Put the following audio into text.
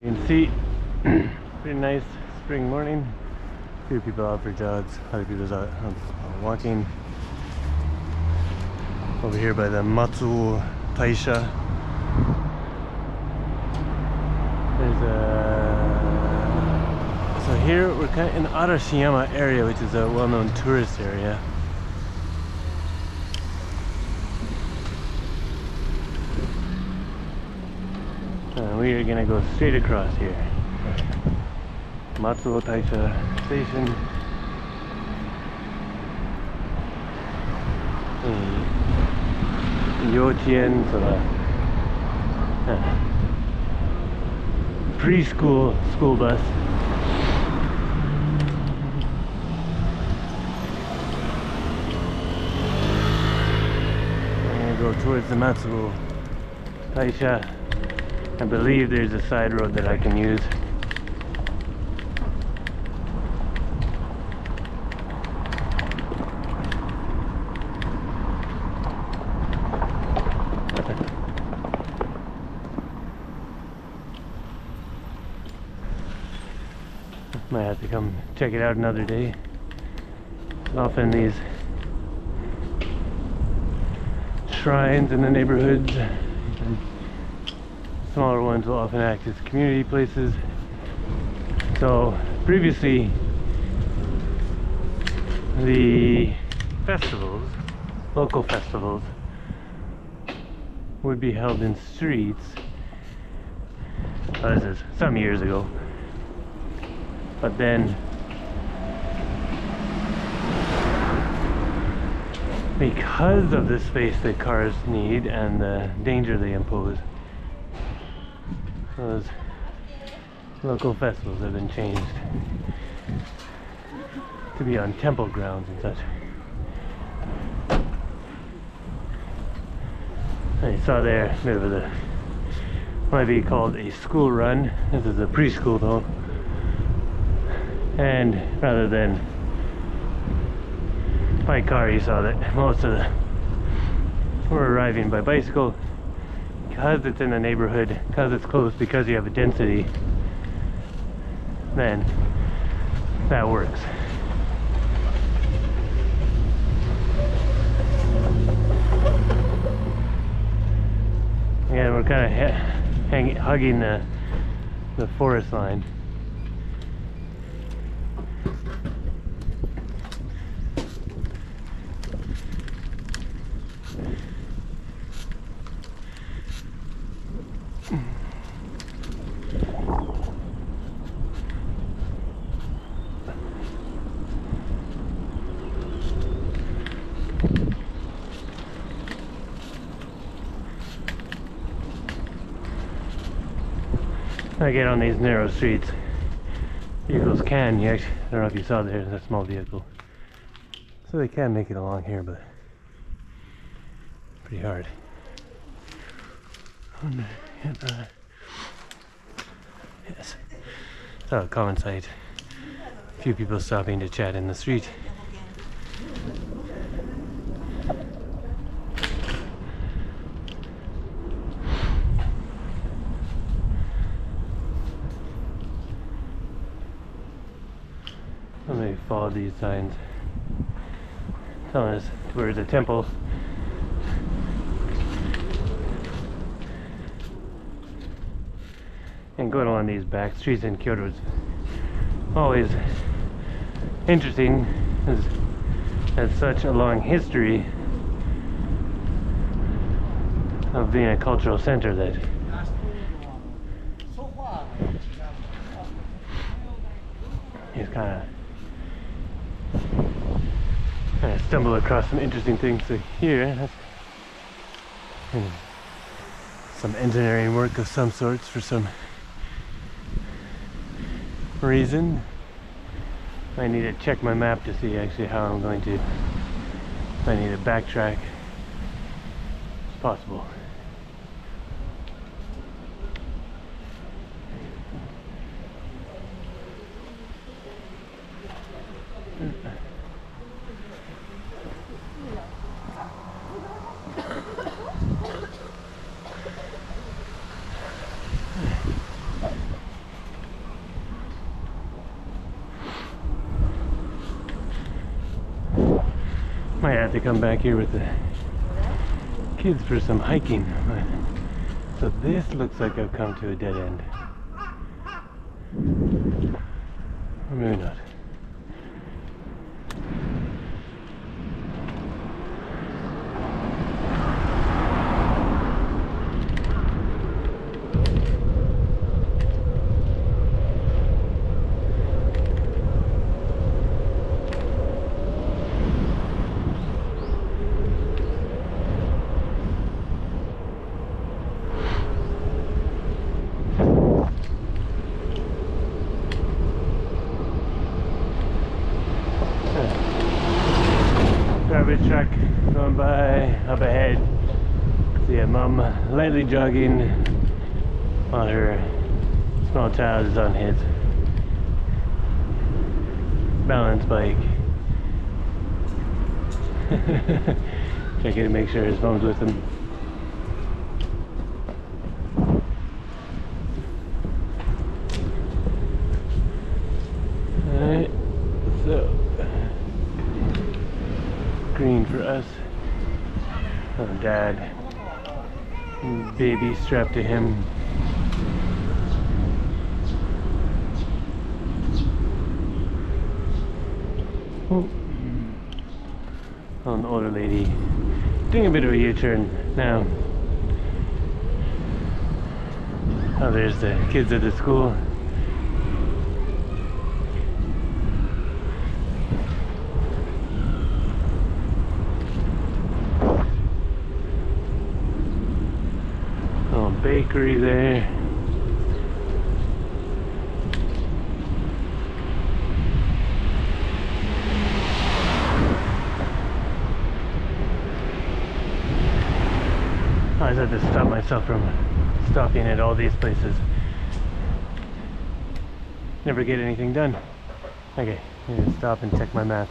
You can see, pretty nice spring morning. A few people out for jogs, other people's out walking. Over here by the Matsu Taisha, there's so here we're kind of in Arashiyama area, which is a well-known tourist area. And we are gonna go straight across here. Matsuo Taisha Station. Yochien, so the preschool school bus. I'm gonna go towards the Matsuo Taisha. I believe there's a side road that I can use. Might have to come check it out another day. Often these shrines in the neighborhoods, smaller ones, will often act as community places. So previously the festivals, local festivals, would be held in streets. This is some years ago. But then, because of the space that cars need and the danger they impose, those local festivals have been changed to be on temple grounds and such. And you saw there, a bit of a, might be called a school run. This is a preschool though. And rather than by car, you saw that most of the were arriving by bicycle. Because it's in the neighborhood, because it's close, because you have a density, then that works. And we're kind of hugging the forest line. I get on these narrow streets, vehicles can, I don't know if you saw there's a small vehicle, so they can make it along here, but pretty hard. Yes, so a common sight. A few people stopping to chat in the street. Let me follow these signs telling us towards a temple. And going along these back streets in Kyoto is always interesting, as such a long history of being a cultural center that is kind of stumble across some interesting things. So here, that's some engineering work of some sorts for some reason. I need to check my map to see actually how I'm going to, if I need to backtrack. It's possible. Might have to come back here with the kids for some hiking. So this looks like I've come to a dead end. Or maybe not. Garbage truck going by up ahead. See a mom lightly jogging while her small child is on his balance bike. Checking to make sure his phone's with him. Alright, so green for us. Oh, dad. Baby strapped to him. Oh. Oh, an older lady doing a bit of a U-turn now. Oh, there's the kids at the school. Bakery there. I just had to stop myself from stopping at all these places. Never get anything done. Okay, I'm gonna stop and check my map.